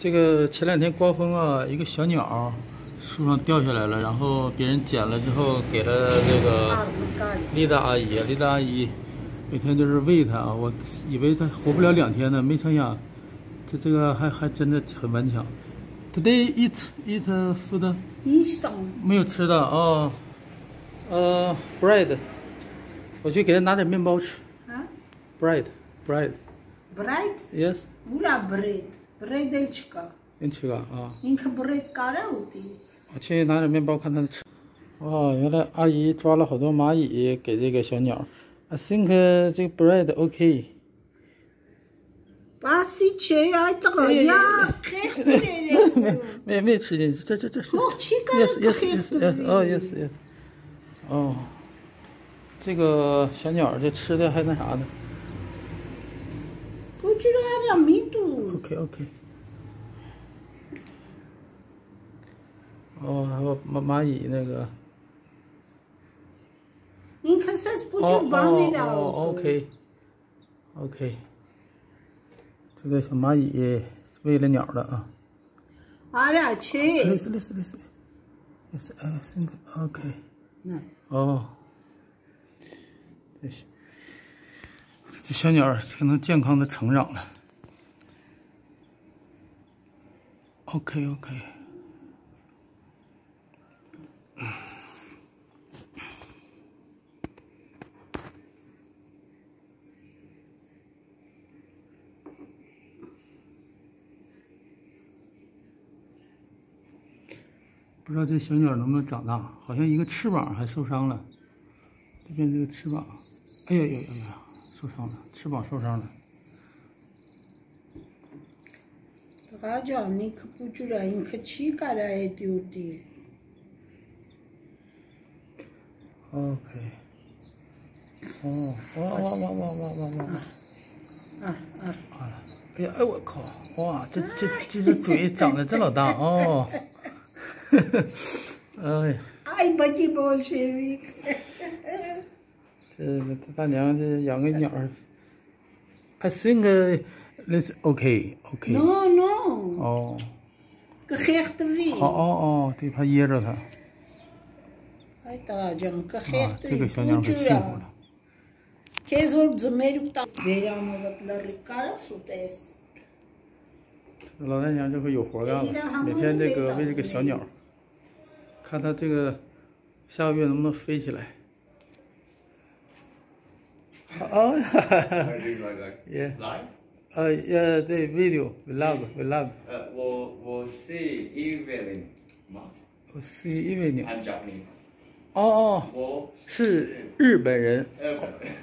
这个前2天刮风啊，一个小鸟树上掉下来了，然后别人捡了之后给了这个丽达阿姨。丽达阿姨每天就是喂它啊，我以为它活不了2天呢，没成想这个还真的很顽强。Today eat food？ 没有吃的哦。bread， 我去给他拿点面包吃。啊 ？bread。Yes。 Ura bread elchka。你吃个啊？你看 bread 干了的。我去拿点面包看他吃。哇，原来阿姨抓了好多蚂蚁给这个小鸟。I think 这个 bread OK。把西切呀，这个呀，没吃进去，这。Yes。哦 yes。哦，这个小鸟这吃的还那啥呢？不知道这密度。OK。哦，还有蚂蚁那个。你看这是不就完美了？OK。这个小蚂蚁喂了鸟了啊。俺俩去。Listen。Yes, I think OK。哦，这小鸟才能健康的成长了。OK。不知道这小鸟能不能长大？好像一个翅膀还受伤了。这边这个翅膀，哎呀，受伤了，翅膀受伤了。这叫你可不知道，你可气干了丢的。OK。哦，哇！哎呀，我靠！哇，这嘴长得这老大哦。哎呀！哎，不给bolshevik。这大娘这养个鸟儿 ，I think this OK。No。哦。gehecht wie。哦，对，怕噎着它。哎，大将gehecht。这个小鸟很幸福了。Kes wordt zemeruk ta veramo vatlarikara sutes。老大娘这回有活干了，每天这个喂这个小鸟，看它这个下个月能不能飞起来。哦，Yeah。Live？对 ，video vlog。我是evening 吗？我是evening。I'm Japanese。哦，我是日本人。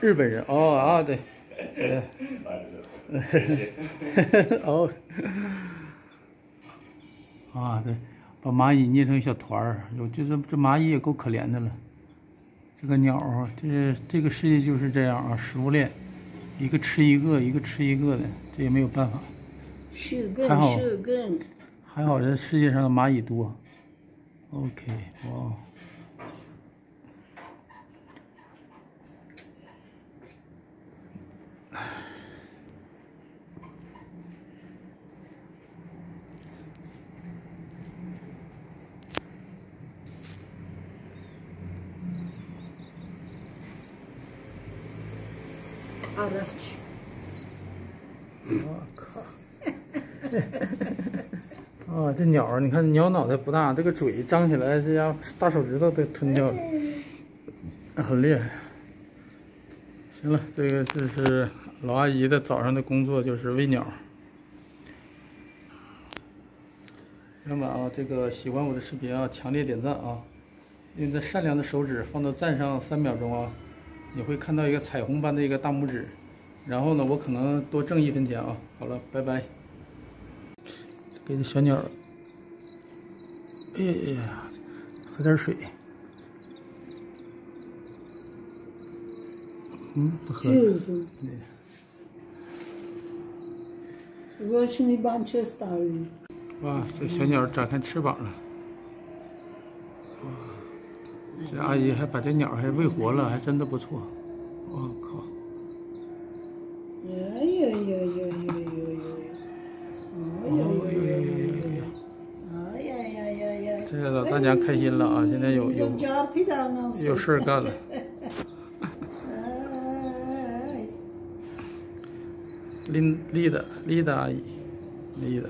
日本人哦啊对。谢谢。哦。啊对，把蚂蚁捏成一小团儿，这蚂蚁也够可怜的了。这个鸟啊，这个世界就是这样啊，食物链，一个吃一个，一个吃一个的，这也没有办法。还好这世界上的蚂蚁多。OK， 哇。我靠！啊，这鸟你看鸟脑袋不大，这个嘴张起来，这家伙大手指头都吞掉了，很厉害。行了，这是老阿姨的早上的工作，就是喂鸟。朋友们啊，这个喜欢我的视频啊，强烈点赞啊！用你的善良的手指放到赞上3秒钟啊，你会看到一个彩虹般的一个大拇指。然后呢，我可能多挣1分钱啊！好了，拜拜。给这小鸟，哎呀，喝点水。不喝。我是你帮车打的。哇，这小鸟展开翅膀了。哇，这阿姨还把这鸟还喂活了，还真的不错。我靠！哎呀！这个老大娘开心了啊！现在有事儿干了。丽达阿姨，丽达。